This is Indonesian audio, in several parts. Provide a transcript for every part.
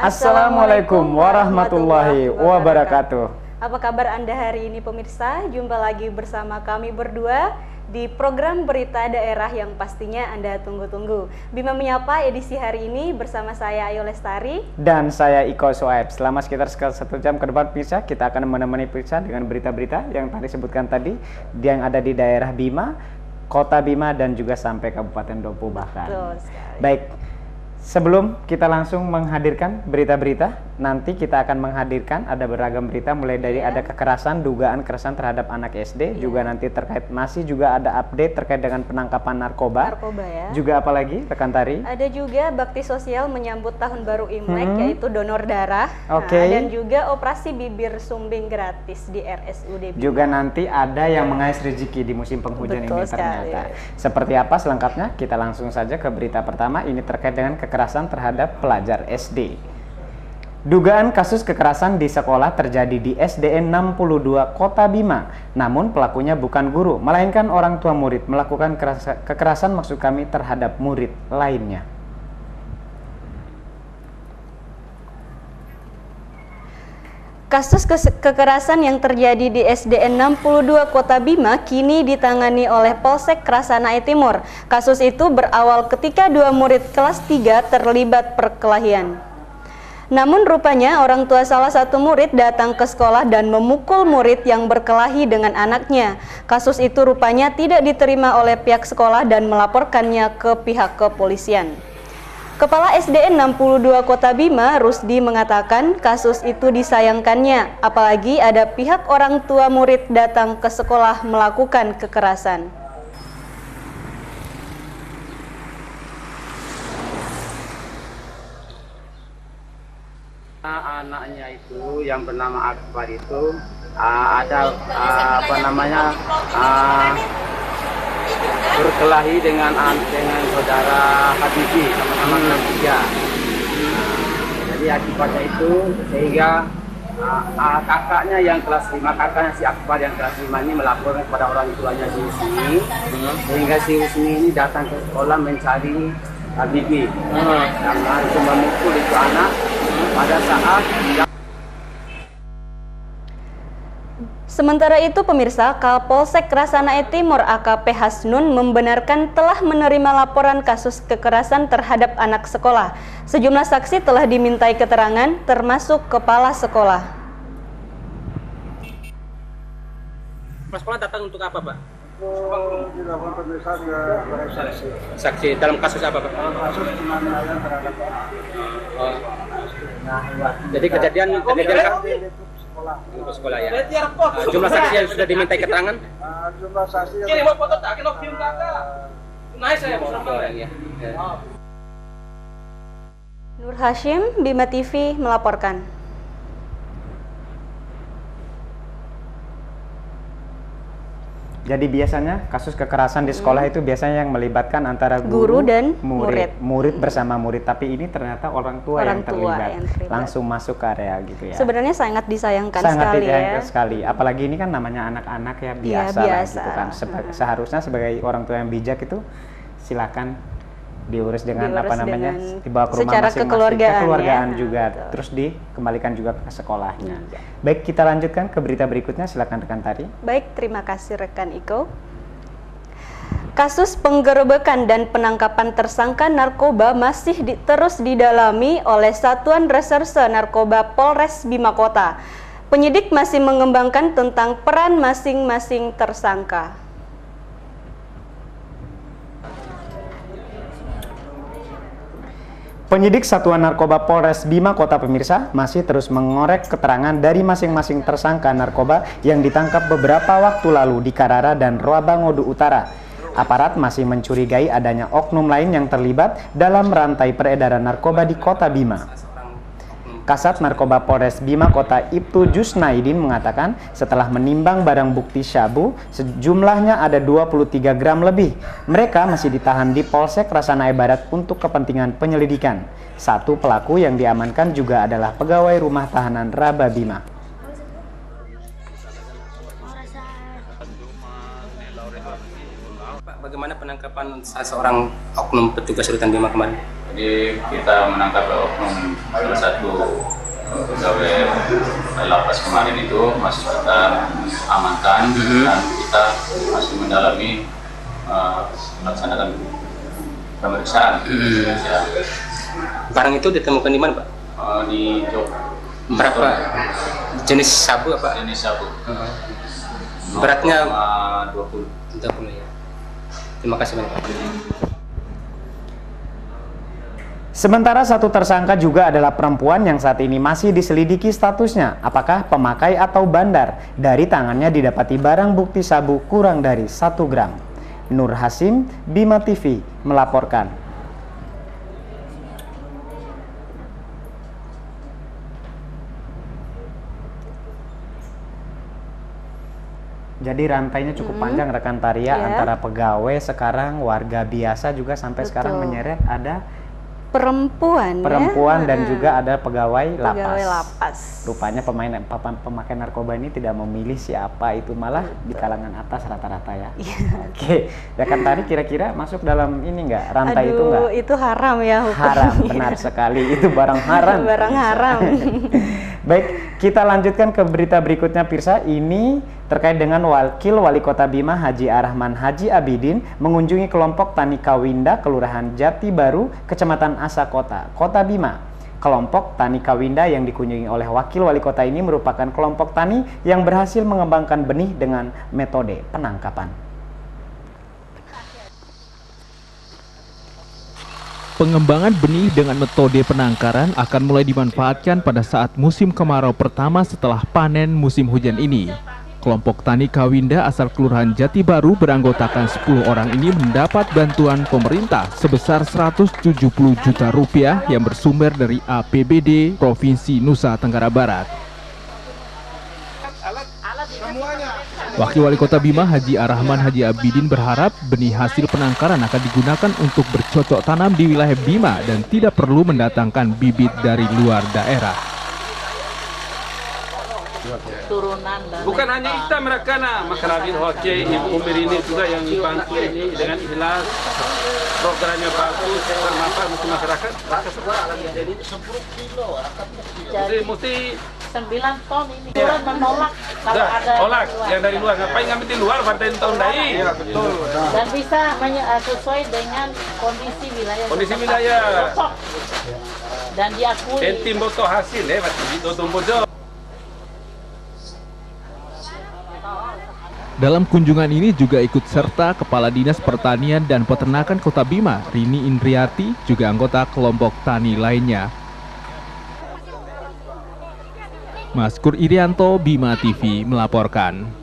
Assalamualaikum warahmatullahi wabarakatuh. Apa kabar Anda hari ini pemirsa? Jumpa lagi bersama kami berdua di program Berita Daerah yang pastinya Anda tunggu-tunggu. Bima Menyapa edisi hari ini bersama saya Ayu Lestari dan saya Iko Soaib. Selama sekitar 1 jam ke depan pemirsa, kita akan menemani pemirsa dengan berita-berita yang tadi sebutkan tadi yang ada di daerah Bima, Kota Bima dan juga sampai Kabupaten Dompu bahkan. Betul sekali. Baik. Sebelum kita langsung menghadirkan berita-berita, nanti kita akan menghadirkan ada beragam berita mulai dari ada kekerasan, dugaan kekerasan terhadap anak SD, juga nanti terkait masih juga ada update terkait dengan penangkapan narkoba. Ya. Juga apalagi rekan Tari? Ada juga bakti sosial menyambut tahun baru Imlek yaitu donor darah. Oke. Dan juga operasi bibir sumbing gratis di RSUD Bima. Juga nanti ada yang mengais rezeki di musim penghujan ini ternyata. Seperti apa selengkapnya? Kita langsung saja ke berita pertama. Ini terkait dengan kekerasan terhadap pelajar SD. Dugaan kasus kekerasan di sekolah terjadi di SDN 62 Kota Bima. Namun pelakunya bukan guru, melainkan orang tua murid melakukan kekerasan maksud kami terhadap murid lainnya. Kasus kekerasan yang terjadi di SDN 62 Kota Bima kini ditangani oleh Polsek Krasanai Timur. Kasus itu berawal ketika 2 murid kelas 3 terlibat perkelahian. Namun rupanya orang tua salah satu murid datang ke sekolah dan memukul murid yang berkelahi dengan anaknya. Kasus itu rupanya tidak diterima oleh pihak sekolah dan melaporkannya ke pihak kepolisian. Kepala SDN 62 Kota Bima, Rusdi, mengatakan kasus itu disayangkannya, apalagi ada pihak orang tua murid datang ke sekolah melakukan kekerasan. Anaknya itu yang bernama Akbar itu ada berkelahi dengan saudara Habibi sama-sama kelas 3. Jadi akibatnya itu sehingga kakaknya yang kelas 5, kakaknya si Akbar yang kelas 5 ini melaporkan kepada orang tuanya si Husni, sehingga si Husni ini datang ke sekolah mencari Habibi yang langsung memukul itu anak pada saat. Sementara itu pemirsa, Kapolsek Krasanai Timur AKP Hasnun membenarkan telah menerima laporan kasus kekerasan terhadap anak sekolah. Sejumlah saksi telah dimintai keterangan termasuk kepala sekolah. Kepala sekolah datang untuk apa, Pak? Dilakukan pemeriksaan ke saksi. Saksi dalam kasus apa, Pak? Dalam kasus penganiayaan terhadap Jadi kejadian sekolah. untuk sekolah ya. Jumlah saksi yang sudah dimintai keterangan? Jumlah saksi yang Ya. Nur Hashim, Bima TV melaporkan. Jadi biasanya kasus kekerasan di sekolah itu biasanya yang melibatkan antara Guru dan murid. Murid bersama murid, tapi ini ternyata orang tua yang terlibat, terlibat. Langsung masuk ke area gitu ya. Sebenarnya sangat disayangkan Sangat sekali disayangkan ya. sekali. Apalagi ini kan namanya anak-anak ya, biasa, biasa. lah gitu kan. Seharusnya sebagai orang tua yang bijak itu silakan diurus dengan dibawa ke rumah secara masing-masing, kekeluargaan ya. juga, terus dikembalikan juga ke sekolahnya. Baik, kita lanjutkan ke berita berikutnya, silakan rekan Tari. Baik, terima kasih rekan Iko. Kasus penggerebekan dan penangkapan tersangka narkoba masih terus didalami oleh Satuan Reserse Narkoba Polres Bima Kota. Penyidik masih mengembangkan tentang peran masing-masing tersangka. Penyidik Satuan Narkoba Polres Bima Kota pemirsa masih terus mengorek keterangan dari masing-masing tersangka narkoba yang ditangkap beberapa waktu lalu di Karara dan Rabangodu Utara. Aparat masih mencurigai adanya oknum lain yang terlibat dalam rantai peredaran narkoba di Kota Bima. Kasat Narkoba Polres Bima Kota Ibtu Jusnaidin mengatakan setelah menimbang barang bukti syabu sejumlahnya ada 23 gram lebih. Mereka masih ditahan di Polsek Krasanai Barat untuk kepentingan penyelidikan. Satu pelaku yang diamankan juga adalah pegawai rumah tahanan Raba Bima. Bagaimana penangkapan seorang oknum petugas rutan Bima kemarin? Jadi kita menangkap oknum salah satu pegawai lapas kemarin itu masih kita amankan dan kita masih mendalami melaksanakan pemeriksaan. Ya. Barang itu ditemukan di mana, Pak? Di jok. Berapa? Jenis sabu apa? Jenis sabu. Beratnya 20. 20 ya. Terima kasih banyak, Pak. Sementara satu tersangka juga adalah perempuan yang saat ini masih diselidiki statusnya apakah pemakai atau bandar. Dari tangannya didapati barang bukti sabu kurang dari 1 gram. Nur Hasim, Bima TV melaporkan. Jadi rantainya cukup panjang rekan Taria, antara pegawai sekarang warga biasa juga sampai sekarang menyeret ada Perempuan dan juga ada pegawai lapas. lapas. Rupanya pemakai narkoba ini tidak memilih siapa, itu malah di kalangan atas rata-rata ya. Oke, rekan Tari kira-kira masuk dalam ini enggak? Rantai itu enggak? Itu haram ya hukumnya. Haram, benar sekali. Itu barang haram. Barang haram. Baik, kita lanjutkan ke berita berikutnya Pirsa. Ini terkait dengan Wakil Wali Kota Bima Haji Arahman Haji Abidin mengunjungi kelompok Tani Kawinda Kelurahan Jati Baru, Kecamatan Asakota, Kota Bima. Kelompok Tani Kawinda yang dikunjungi oleh Wakil Wali Kota ini merupakan kelompok tani yang berhasil mengembangkan benih dengan metode penangkapan. Pengembangan benih dengan metode penangkaran akan mulai dimanfaatkan pada saat musim kemarau pertama setelah panen musim hujan ini. Kelompok Tani Kawinda asal Kelurahan Jati Baru beranggotakan 10 orang ini mendapat bantuan pemerintah sebesar 170 juta rupiah yang bersumber dari APBD Provinsi Nusa Tenggara Barat. Wakil Wali Kota Bima Haji Arahman Haji Abidin berharap benih hasil penangkaran akan digunakan untuk bercocok tanam di wilayah Bima dan tidak perlu mendatangkan bibit dari luar daerah. Bukan hanya kita mereka masyarakat hoki Ibu Umir ini juga yang dibantu ini dengan ikhlas, programnya bagus, bermanfaat untuk masyarakat. Jadi 10 kilo mesti 9 ton ini menolak kalau ada tolak yang dari luar. Ngapain ngambil di luar pantai tahun dai? Iya betul. Dan bisa sesuai dengan kondisi wilayah. Kondisi wilayah. Dan diakui. Tim boto hasil masih bojo. Dalam kunjungan ini juga ikut serta Kepala Dinas Pertanian dan Peternakan Kota Bima, Rini Indriati, juga anggota kelompok tani lainnya. Maskur Irianto, Bima TV melaporkan.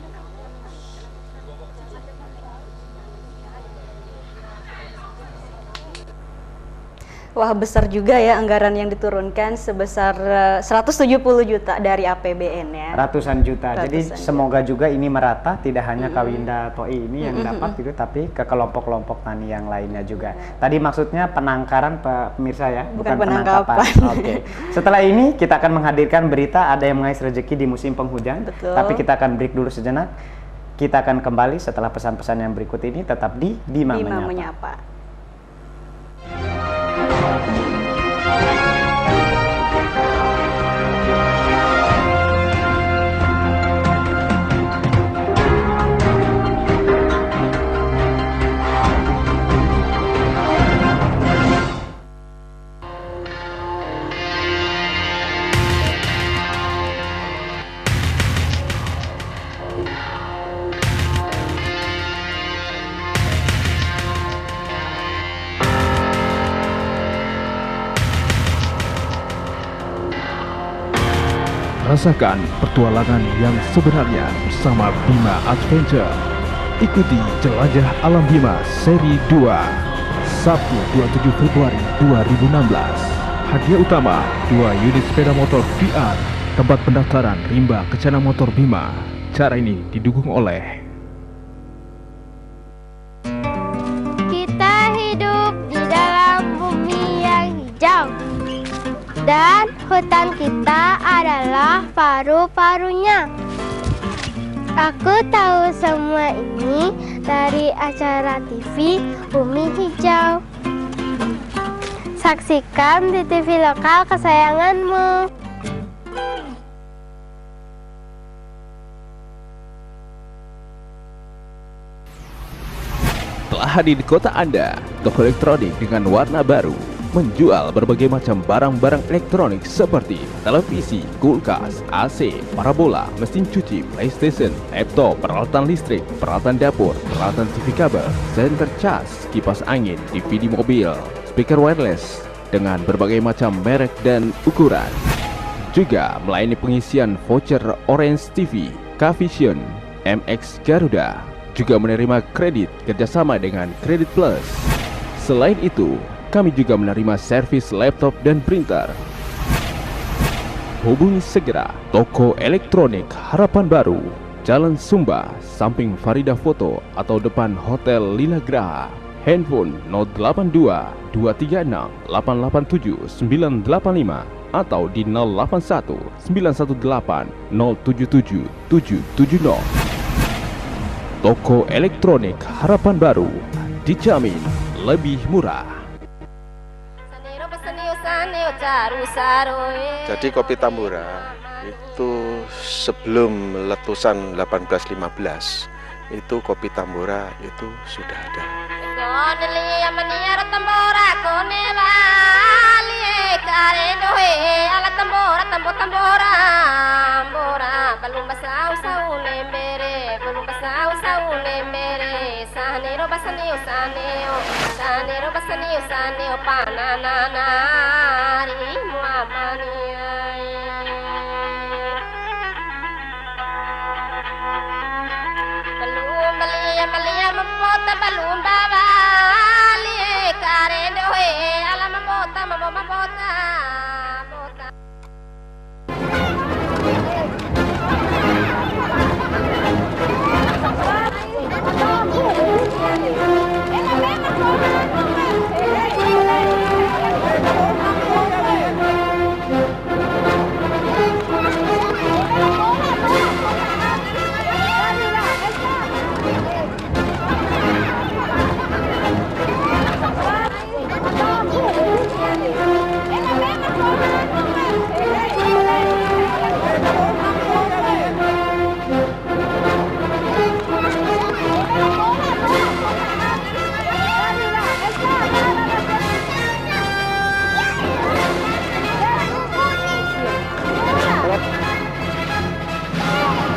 Wah, besar juga ya anggaran yang diturunkan sebesar 170 juta dari APBN ya. Ratusan juta. Jadi semoga juga ini merata, tidak hanya Kawinda Toi ini yang dapat gitu, tapi ke kelompok-kelompok tani yang lainnya juga. Tadi maksudnya penangkaran pemirsa ya, bukan penangkapan. Oke. Setelah ini kita akan menghadirkan berita ada yang mengais rezeki di musim penghujan. Betul. Tapi kita akan break dulu sejenak. Kita akan kembali setelah pesan-pesan yang berikut ini, tetap di Bima Menyapa. Rasakan petualangan yang sebenarnya bersama Bima Adventure. Ikuti Jelajah Alam Bima Seri 2, Sabtu 27 Februari 2016. Hadiah utama 2 unit sepeda motor VR. Tempat pendaftaran Rimba Kencana Motor Bima. Cara ini didukung oleh kita hidup di dalam bumi yang hijau. Dan hutan kita adalah paru-parunya. Aku tahu semua ini dari acara TV Bumi Hijau. saksikan di TV lokal kesayanganmu. Telah hadir di kota Anda, toko elektronik dengan warna baru, menjual berbagai macam barang-barang elektronik seperti televisi, kulkas, AC, parabola, mesin cuci, PlayStation, laptop, peralatan listrik, peralatan dapur, peralatan TV kabel, senter cas, kipas angin, DVD mobil, speaker wireless dengan berbagai macam merek dan ukuran. Juga melayani pengisian voucher Orange TV, Kavision, MX Garuda. Juga menerima kredit kerjasama dengan Kredit Plus. Selain itu, kami juga menerima servis laptop dan printer. Hubungi segera toko elektronik Harapan Baru, Jalan Sumba, samping Farida Foto atau depan Hotel Lila Graha. Handphone 082 236 887 985 atau di 081 918 077 770. Toko elektronik Harapan Baru dijamin lebih murah. Jadi kopi Tambora itu sebelum letusan 1815 itu kopi Tambora itu sudah ada.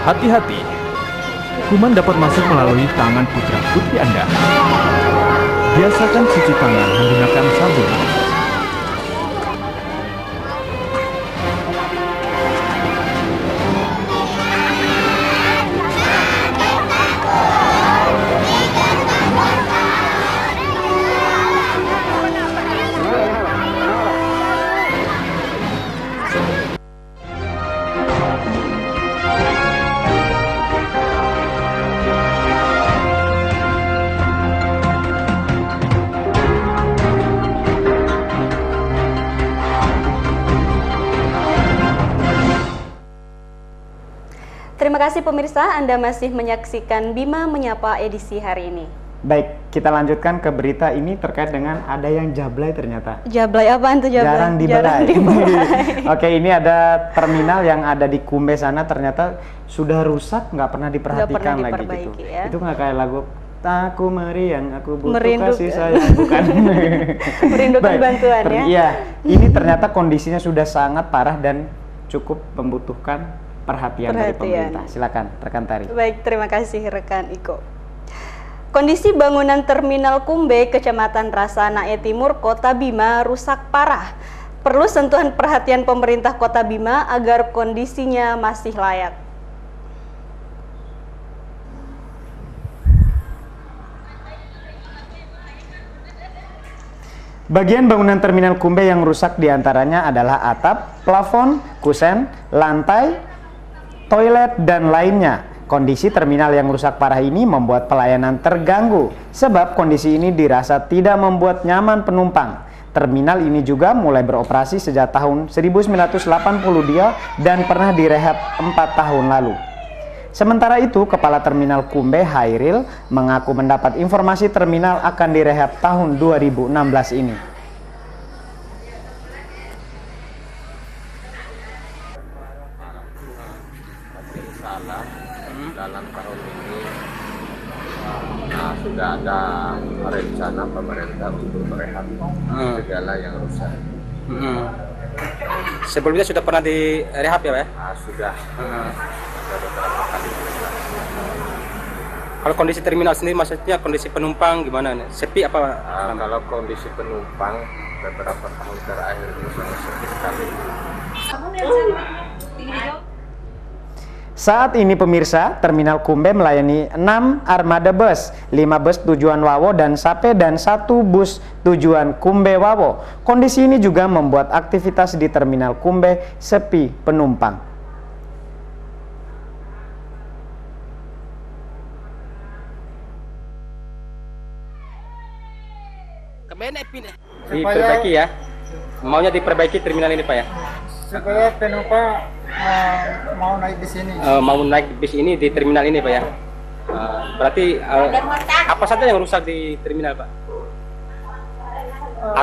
Hati-hati, kuman dapat masuk melalui tangan putra-putri Anda. Biasakan cuci tangan menggunakan sabun. Terima kasih pemirsa, Anda masih menyaksikan Bima Menyapa edisi hari ini. Baik, kita lanjutkan ke berita ini terkait dengan ada yang jablay ternyata. Jablay apaan tuh jablay? Jarang dibelai. Oke, ini ada terminal yang ada di Kumbe sana ternyata sudah rusak, nggak pernah diperhatikan lagi gitu. Ya? Itu nggak kayak lagu Aku meriang, aku butuh kasih sayang, bukan? Merindukan bantuan ya? Iya, ini ternyata kondisinya sudah sangat parah dan cukup membutuhkan perhatian dari pemerintah. Silakan, rekan Tari. Baik, terima kasih rekan Iko. Kondisi bangunan Terminal Kumbe, Kecamatan Rasanae Timur, Kota Bima rusak parah. Perlu sentuhan perhatian pemerintah Kota Bima agar kondisinya masih layak. Bagian bangunan Terminal Kumbe yang rusak diantaranya adalah atap, plafon, kusen, lantai, toilet, dan lainnya. Kondisi terminal yang rusak parah ini membuat pelayanan terganggu, sebab kondisi ini dirasa tidak membuat nyaman penumpang. Terminal ini juga mulai beroperasi sejak tahun 1982 dan pernah direhab 4 tahun lalu. Sementara itu, Kepala Terminal Kumbe, Hairil, mengaku mendapat informasi terminal akan direhab tahun 2016 ini. sudah ada rencana pemerintah untuk merehab segala yang rusak. Sebelumnya sudah pernah direhab ya Pak ya? Sudah. Sudah beberapa kali. Kalau kondisi terminal sendiri maksudnya kondisi penumpang gimana nih? Sepi apa? Kalau kondisi penumpang beberapa tahun terakhir ini sangat sepi sekali. Saat ini pemirsa, Terminal Kumbe melayani 6 armada bus, 5 bus tujuan Wawo dan Sape dan 1 bus tujuan Kumbe Wawo. Kondisi ini juga membuat aktivitas di Terminal Kumbe sepi penumpang. Diperbaiki ya? Maunya diperbaiki terminal ini Pak ya? Supaya penumpang mau naik di sini. Mau naik bis ini di terminal ini Pak ya? Berarti apa saja yang rusak di terminal Pak?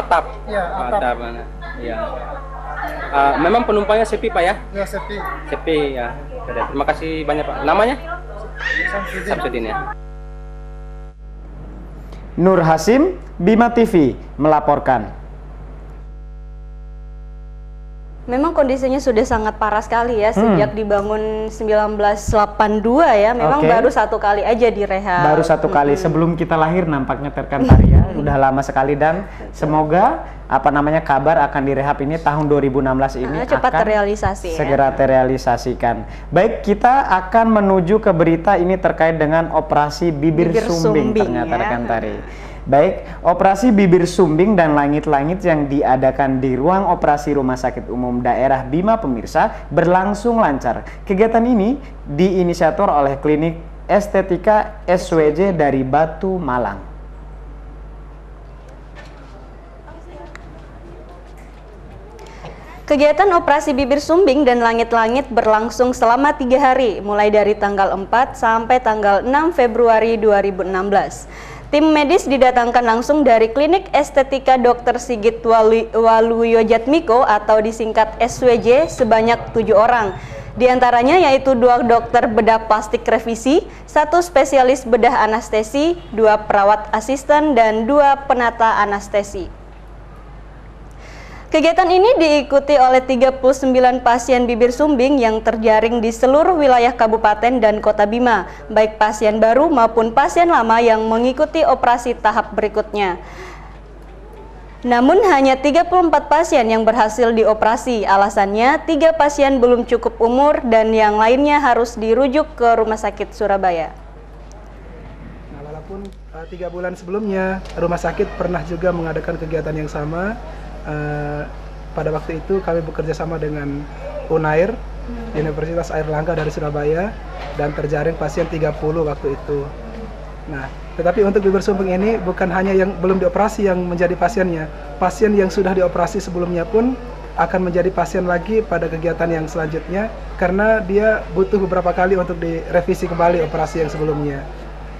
Atap? Ya, atap. Mana? Ya. Memang penumpangnya sepi Pak ya? Ya, sepi. Sepi ya. Terima kasih banyak Pak. Namanya? Samsudin ya. Nur Hasim, Bima TV melaporkan. Memang kondisinya sudah sangat parah sekali ya sejak dibangun 1982 ya. Memang baru 1 kali aja direhab. Baru 1 kali sebelum kita lahir nampaknya Terkantari ya. Udah lama sekali dan semoga kabar akan direhab ini tahun 2016 ini cepat akan terrealisasi. Segera terrealisasikan. Baik, kita akan menuju ke berita ini terkait dengan operasi bibir sumbing ternyata Terkantari. Baik, operasi bibir sumbing dan langit-langit yang diadakan di ruang operasi Rumah Sakit Umum Daerah Bima pemirsa berlangsung lancar. Kegiatan ini diinisiator oleh Klinik Estetika SWJ dari Batu, Malang. Kegiatan operasi bibir sumbing dan langit-langit berlangsung selama 3 hari, mulai dari tanggal 4 sampai tanggal 6 Februari 2016. Tim medis didatangkan langsung dari Klinik Estetika Dr. Sigit Waluyo Jatmiko atau disingkat SWJ sebanyak 7 orang. Di antaranya yaitu 2 dokter bedah plastik revisi, 1 spesialis bedah anestesi, 2 perawat asisten, dan 2 penata anestesi. Kegiatan ini diikuti oleh 39 pasien bibir sumbing yang terjaring di seluruh wilayah Kabupaten dan Kota Bima, baik pasien baru maupun pasien lama yang mengikuti operasi tahap berikutnya. Namun hanya 34 pasien yang berhasil dioperasi, alasannya 3 pasien belum cukup umur dan yang lainnya harus dirujuk ke Rumah Sakit Surabaya. Nah, walaupun 3 bulan sebelumnya rumah sakit pernah juga mengadakan kegiatan yang sama. Pada waktu itu kami bekerja sama dengan Unair, Universitas Airlangga dari Surabaya, dan terjaring pasien 30 waktu itu. Nah, tetapi untuk bibir sumbing ini bukan hanya yang belum dioperasi yang menjadi pasiennya. Pasien yang sudah dioperasi sebelumnya pun akan menjadi pasien lagi pada kegiatan yang selanjutnya karena dia butuh beberapa kali untuk direvisi kembali operasi yang sebelumnya.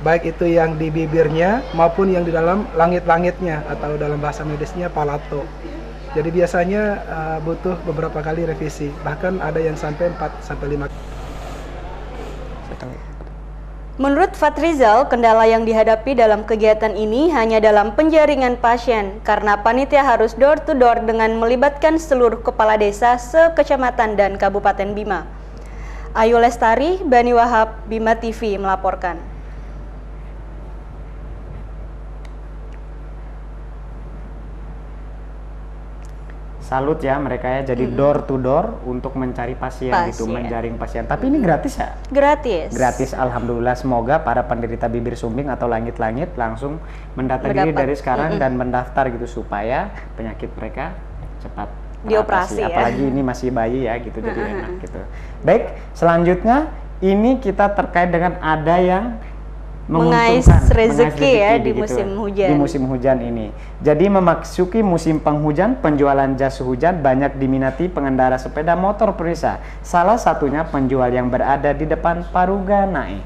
Baik itu yang di bibirnya maupun yang di dalam langit-langitnya atau dalam bahasa medisnya palato. Jadi biasanya butuh beberapa kali revisi, bahkan ada yang sampai 4-5. Menurut Fatrizal, kendala yang dihadapi dalam kegiatan ini hanya dalam penjaringan pasien karena panitia harus door to door dengan melibatkan seluruh kepala desa sekecamatan dan Kabupaten Bima. Ayu Lestari, Bani Wahab, Bima TV melaporkan. Salut ya mereka ya, jadi door to door untuk mencari pasien gitu, menjaring pasien. Tapi ini gratis ya? Gratis. Gratis, alhamdulillah. Semoga para penderita bibir sumbing atau langit-langit langsung mendatangi dari sekarang dan mendaftar gitu supaya penyakit mereka cepat dioperasi ya. Apalagi ini masih bayi ya gitu, jadi enak gitu. Baik, selanjutnya ini kita terkait dengan ada yang mengais rezeki ya di musim hujan. Di musim hujan ini. Jadi memasuki musim penghujan, penjualan jas hujan banyak diminati pengendara sepeda motor pemirsa. Salah satunya penjual yang berada di depan Paruga Nae.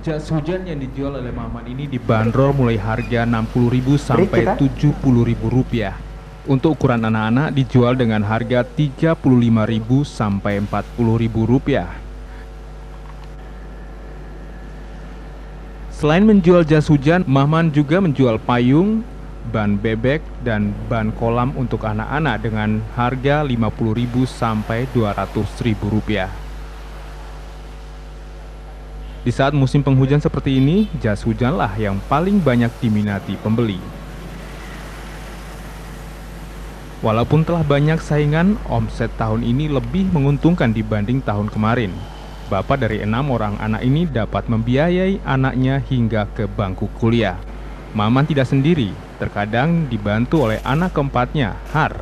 Jas hujan yang dijual oleh Maman ini dibanderol mulai harga Rp60.000 sampai Rp70.000. Untuk ukuran anak-anak dijual dengan harga Rp35.000 sampai Rp40.000. Selain menjual jas hujan, Mahman juga menjual payung, ban bebek, dan ban kolam untuk anak-anak dengan harga Rp50.000 sampai Rp200.000. Di saat musim penghujan seperti ini, jas hujanlah yang paling banyak diminati pembeli. Walaupun telah banyak saingan, omset tahun ini lebih menguntungkan dibanding tahun kemarin. Bapak dari 6 orang anak ini dapat membiayai anaknya hingga ke bangku kuliah. Maman tidak sendiri, terkadang dibantu oleh anak keempatnya, Har.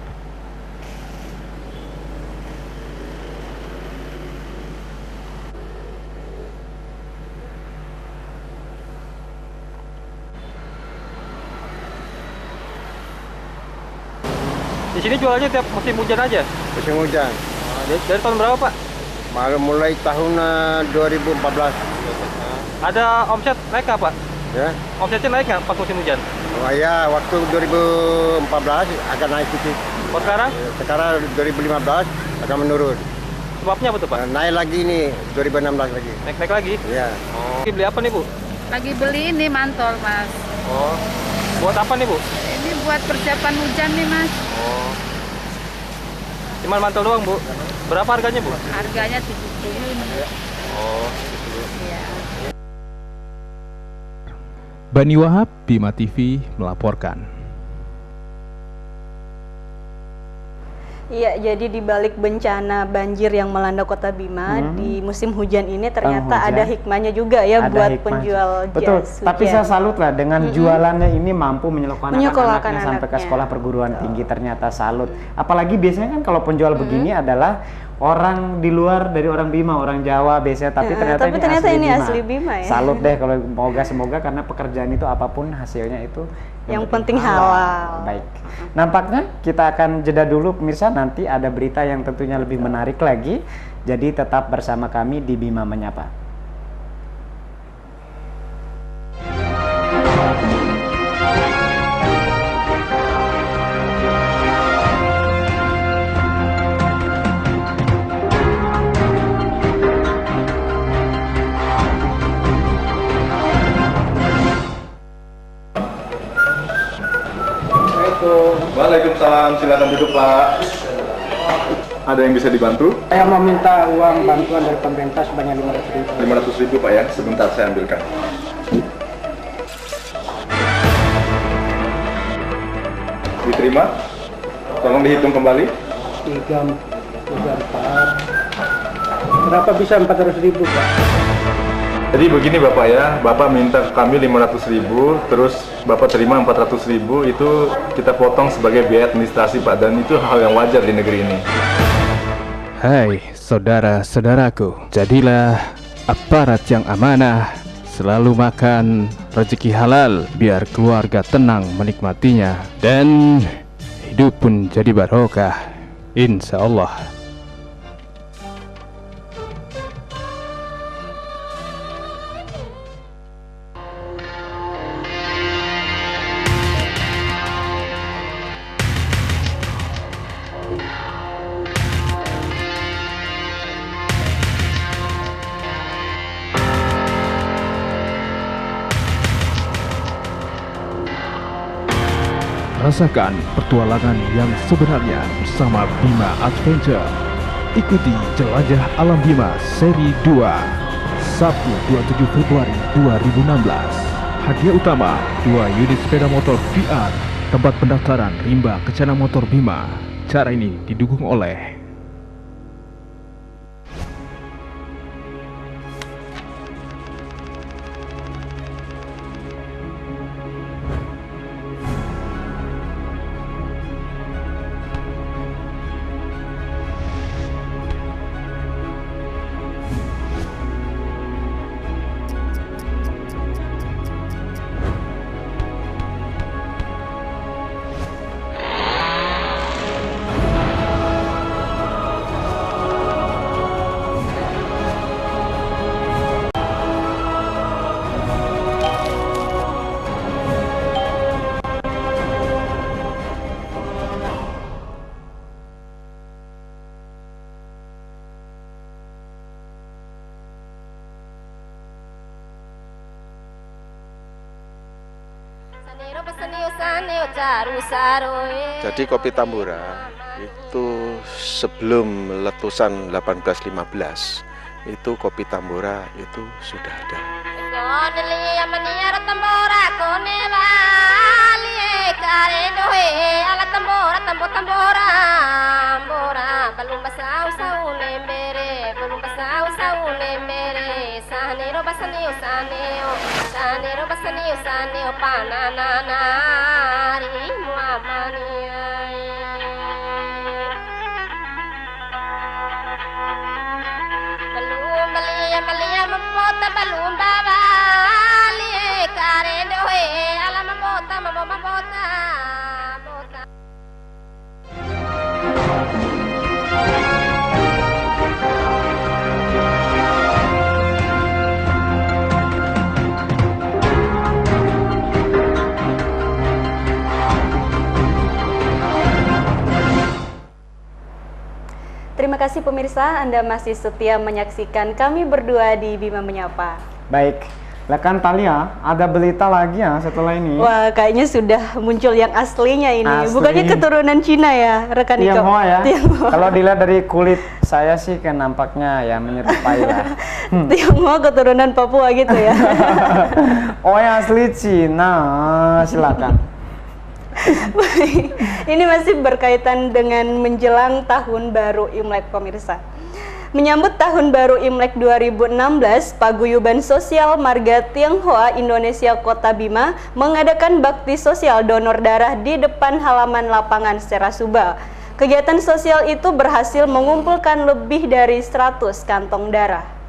Di sini jualannya tiap musim hujan aja? Musim hujan. Dari tahun berapa, Pak? Mulai tahun 2014. Ada omset naik nggak, Pak? Ya. Omsetnya naik nggak pas musim hujan? Oh ya, waktu 2014 agak naik sedikit. Oh, sekarang? Sekarang 2015 akan menurun. Sebabnya apa tuh, Pak? Naik lagi nih, 2016 lagi. Naik lagi? Iya. Oh. Beli apa nih, Bu? Lagi beli ini mantol, Mas. Oh. Buat apa nih, Bu? Ini buat persiapan hujan nih, Mas. Oh. Cuman mantol doang, Bu? Berapa harganya, Bu? Harganya 70. Oh. Iya. Bani Wahab, Bima TV melaporkan. Iya, jadi di balik bencana banjir yang melanda Kota Bima di musim hujan ini ternyata ada hikmahnya juga ya buat penjual jas. Betul, hujan. tapi saya salut lah dengan jualannya ini mampu menyekolahkan anaknya sampai ke sekolah perguruan tinggi, ternyata salut. Apalagi biasanya kan kalau penjual begini adalah orang di luar dari orang Bima, orang Jawa biasanya, tapi ternyata ini asli Bima ya. Salut deh kalau semoga karena pekerjaan itu apapun hasilnya itu yang penting halal. Baik. Nampaknya kita akan jeda dulu pemirsa, nanti ada berita yang tentunya lebih menarik lagi. Jadi tetap bersama kami di Bima Menyapa. Waalaikumsalam, silakan duduk Pak. Ada yang bisa dibantu? Saya mau minta uang bantuan dari pemerintah sebanyak 500.000. 500.000 Pak ya, sebentar saya ambilkan. Diterima? Tolong dihitung kembali. 3, 4. Berapa bisa 400.000 Pak? Jadi begini Bapak ya, Bapak minta kami 500.000, terus Bapak terima 400.000, itu kita potong sebagai biaya administrasi Pak, dan itu hal yang wajar di negeri ini. Hai saudara-saudaraku, jadilah aparat yang amanah, selalu makan rezeki halal biar keluarga tenang menikmatinya dan hidup pun jadi barokah, insya Allah. Rasakan petualangan yang sebenarnya bersama Bima Adventure. Ikuti Jelajah Alam Bima Seri 2, Sabtu 27 Februari 2016. Hadiah utama 2 unit sepeda motor VR. Tempat pendaftaran Rimba Kencana Motor Bima. Cara ini didukung oleh Jadi kopi Tambora itu sebelum letusan 1815 itu kopi Tambora itu sudah ada. Terima kasih pemirsa, Anda masih setia menyaksikan kami berdua di Bima Menyapa. Baik, lekan Talia, ada berita lagi ya setelah ini. Wah, kayaknya sudah muncul yang aslinya ini. Asli. Bukannya keturunan Cina ya, rekan Niko? Tionghoa ya. Tionghoa. Kalau dilihat dari kulit saya sih kan nampaknya ya menyerupai lah. Tionghoa keturunan Papua gitu ya. Oh ya, asli Cina, silakan. Baik, ini masih berkaitan dengan menjelang tahun baru Imlek pemirsa. Menyambut tahun baru Imlek 2016, Paguyuban Sosial Marga Tionghoa Indonesia Kota Bima mengadakan bakti sosial donor darah di depan halaman lapangan Serasuba. Kegiatan sosial itu berhasil mengumpulkan lebih dari 100 kantong darah.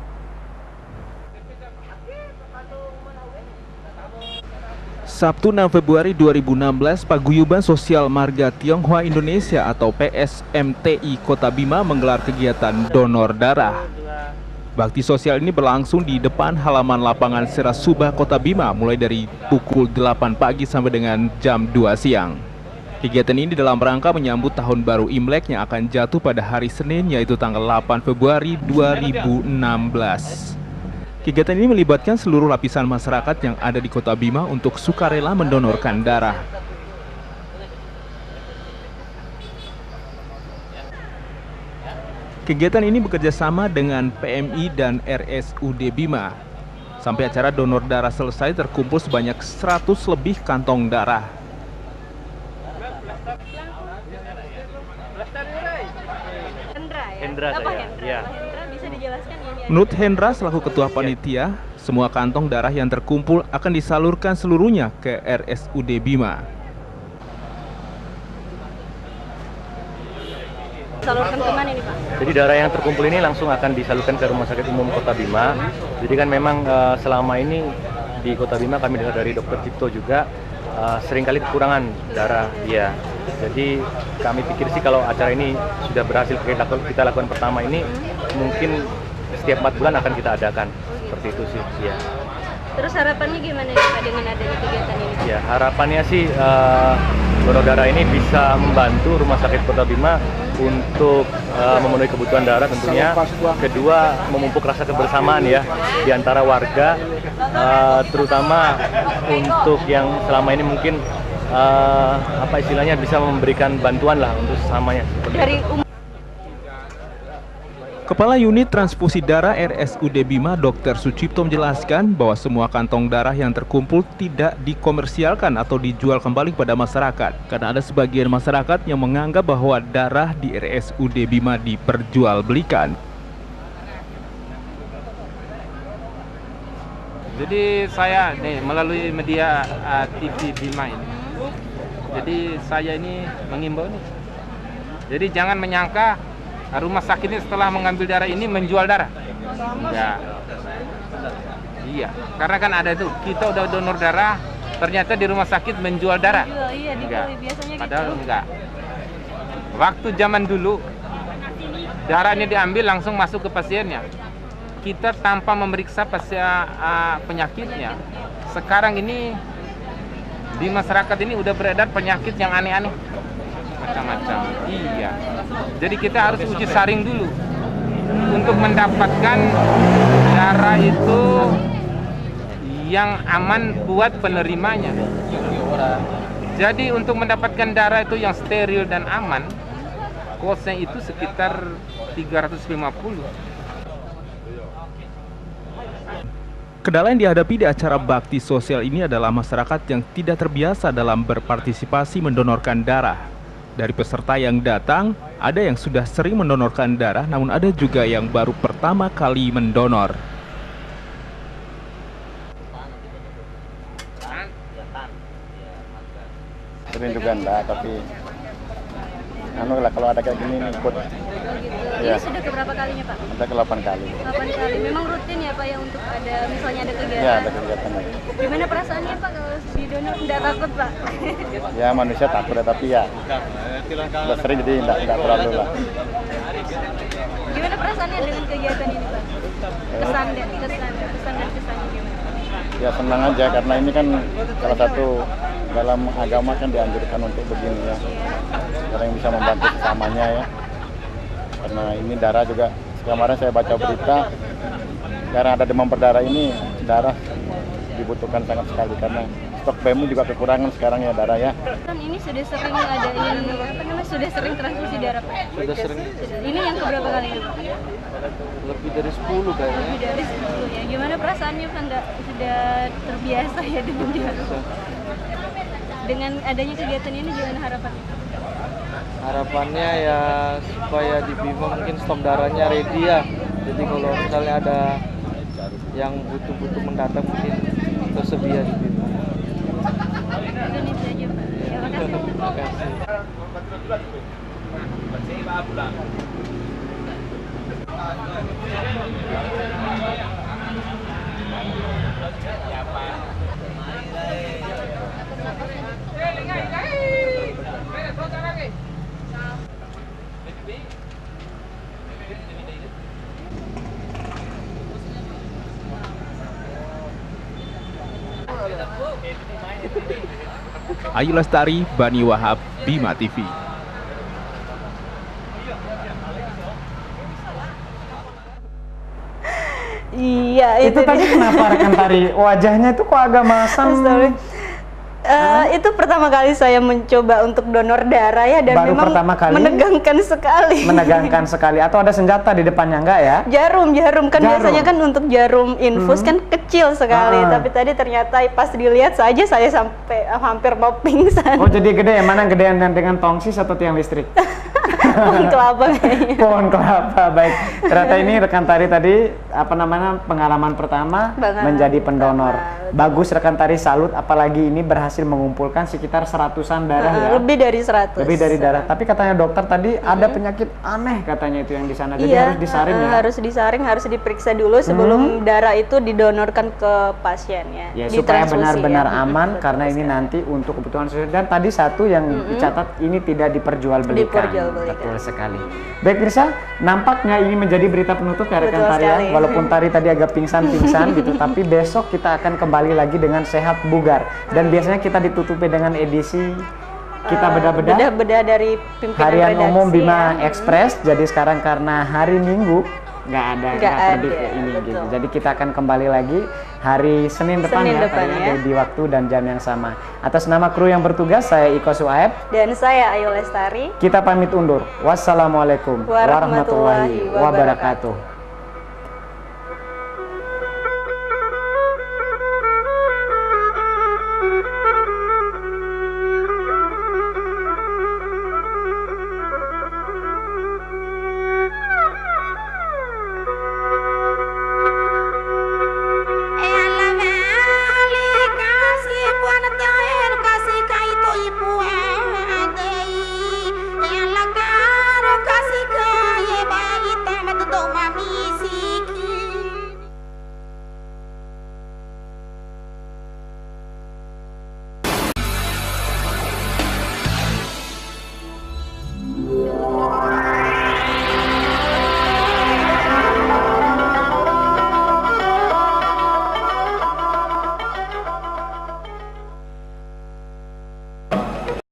Sabtu 6 Februari 2016, Paguyuban Sosial Marga Tionghoa Indonesia atau PSMTI Kota Bima menggelar kegiatan donor darah. Bakti sosial ini berlangsung di depan halaman lapangan Serasuba Kota Bima mulai dari pukul 8 pagi sampai dengan jam 2 siang. Kegiatan ini dalam rangka menyambut tahun baru Imlek yang akan jatuh pada hari Senin yaitu tanggal 8 Februari 2016. Kegiatan ini melibatkan seluruh lapisan masyarakat yang ada di Kota Bima untuk sukarela mendonorkan darah. Kegiatan ini bekerja sama dengan PMI dan RSUD Bima. Sampai acara donor darah selesai terkumpul sebanyak 100 lebih kantong darah. Hendra saya, ya. Bisa dijelaskan ini? Menurut Hendra selaku ketua panitia, semua kantong darah yang terkumpul akan disalurkan seluruhnya ke RSUD Bima. Salurkan kemana ini Pak? Jadi darah yang terkumpul ini langsung akan disalurkan ke Rumah Sakit Umum Kota Bima. Jadi kan memang selama ini di Kota Bima kami dengar dari Dr. Cipto juga seringkali kekurangan darah dia. Jadi kami pikir sih kalau acara ini sudah berhasil kita lakukan pertama ini, mungkin setiap 4 bulan akan kita adakan. Seperti itu sih. Ya. Terus harapannya gimana nih Pak dengan adanya kegiatan ini? Ya, harapannya sih donor darah ini bisa membantu Rumah Sakit Kota Bima untuk memenuhi kebutuhan darah tentunya. Kedua, memupuk rasa kebersamaan ya di antara warga, terutama untuk yang selama ini mungkin apa istilahnya bisa memberikan bantuan lah untuk sesamanya. Kepala Unit Transfusi Darah RSUD Bima, Dr. Sucipto menjelaskan bahwa semua kantong darah yang terkumpul tidak dikomersialkan atau dijual kembali kepada masyarakat. Karena ada sebagian masyarakat yang menganggap bahwa darah di RSUD Bima diperjualbelikan. Jadi saya nih melalui media TV Bima ini. Jadi saya ini mengimbau nih. Jadi jangan menyangka rumah sakit ini setelah mengambil darah ini menjual darah. Enggak. Iya, karena kan ada itu kita udah donor darah, ternyata di rumah sakit menjual darah. Iya, enggak. Biasanya Padahal gitu. enggak. Waktu zaman dulu darah ini diambil langsung masuk ke pasiennya. Kita tanpa memeriksa penyakitnya. Sekarang ini di masyarakat ini udah beredar penyakit yang aneh-aneh. Macam-macam. Iya. Jadi kita harus uji saring dulu untuk mendapatkan darah itu yang aman buat penerimanya. Jadi untuk mendapatkan darah itu yang steril dan aman, kosnya itu sekitar 350. Kendala yang dihadapi di acara bakti sosial ini adalah masyarakat yang tidak terbiasa dalam berpartisipasi mendonorkan darah. Dari peserta yang datang, ada yang sudah sering mendonorkan darah, namun ada juga yang baru pertama kali mendonor. Sering juga enggak, tapi kalau ada kayak gini ikut. Ini sudah keberapa kalinya Pak? Ada ke 8 kali. 8 kali. Memang rutin ya Pak ya untuk ada misalnya ada kegiatan? Ya, ada kegiatan. Gimana perasaannya Pak kalau didonor? Tidak takut Pak? Ya manusia takut ya, tapi ya udah sering jadi tidak terlalu lah. Gimana perasaannya dengan kegiatan ini Pak? Kesan dan kesannya gimana? Ya senang aja karena ini kan salah satu dalam agama kan dianjurkan untuk begini ya. Orang yang bisa membantu sesamanya ya. Karena ini darah juga, kemarin saya baca berita karena ada demam berdarah ini, darah dibutuhkan sangat sekali karena stok BEM juga kekurangan sekarang ya darah ya. Kan ini sudah sering sudah sering transfusi darah Pak? Sudah sering. Ini yang keberapa kali Pak? Lebih dari 10 kayaknya. Lebih dari 10 ya. Gimana perasaannya Pak? Sudah terbiasa ya dengan darah? Dengan adanya kegiatan ini gimana harapannya? Harapannya ya supaya di Bima mungkin stok darahnya ready ya. Jadi kalau misalnya ada yang butuh mendatang mungkin tersedia di Bima. Terima kasih. Ayu Lestari, Bani Wahab, Bima TV. Iya, itu tadi kenapa rekan Tari? Wajahnya itu kok agak masam? Itu pertama kali saya mencoba untuk donor darah ya, dan baru memang pertama kali? Menegangkan sekali. Menegangkan sekali. Atau ada senjata di depannya enggak ya? Jarum kan biasanya kan untuk jarum infus kan kecil sekali, tapi tadi ternyata pas dilihat saja saya sampai hampir mau pingsan. Oh jadi gede ya? Mana gedean dengan tongsis atau tiang listrik? Pohon kelapa kayaknya. Pohon kelapa, baik. Ternyata ini rekan Tari tadi pengalaman pertama menjadi pendonor. Bagus rekan Tari, salut, apalagi ini berhasil mengumpulkan sekitar 100-an darah ya. Lebih dari 100. Lebih dari darah. Tapi katanya dokter tadi ada penyakit aneh katanya itu yang di sana. Jadi harus disaring ya. Harus disaring, harus diperiksa dulu sebelum darah itu didonorkan ke pasiennya. Ya, supaya benar-benar aman karena ini nanti untuk kebutuhan sosial. Dan tadi satu yang dicatat ini tidak diperjualbelikan. Betul sekali. Baik Mirsa, nampaknya ini menjadi berita penutup ya rekan Tari ya. Walaupun Tari tadi agak pingsan-pingsan gitu, tapi besok kita akan kembali lagi dengan sehat bugar. Dan biasanya kita ditutupi dengan edisi kita beda-beda dari pimpinan harian redaksi, umum Bima ya. Express. Jadi sekarang karena hari Minggu nggak terbit ini gitu. Jadi kita akan kembali lagi hari Senin depan ya, di waktu dan jam yang sama. Atas nama kru yang bertugas, saya Iko Suaib dan saya Ayu Lestari. Kita pamit undur. Wassalamualaikum warahmatullahi wabarakatuh.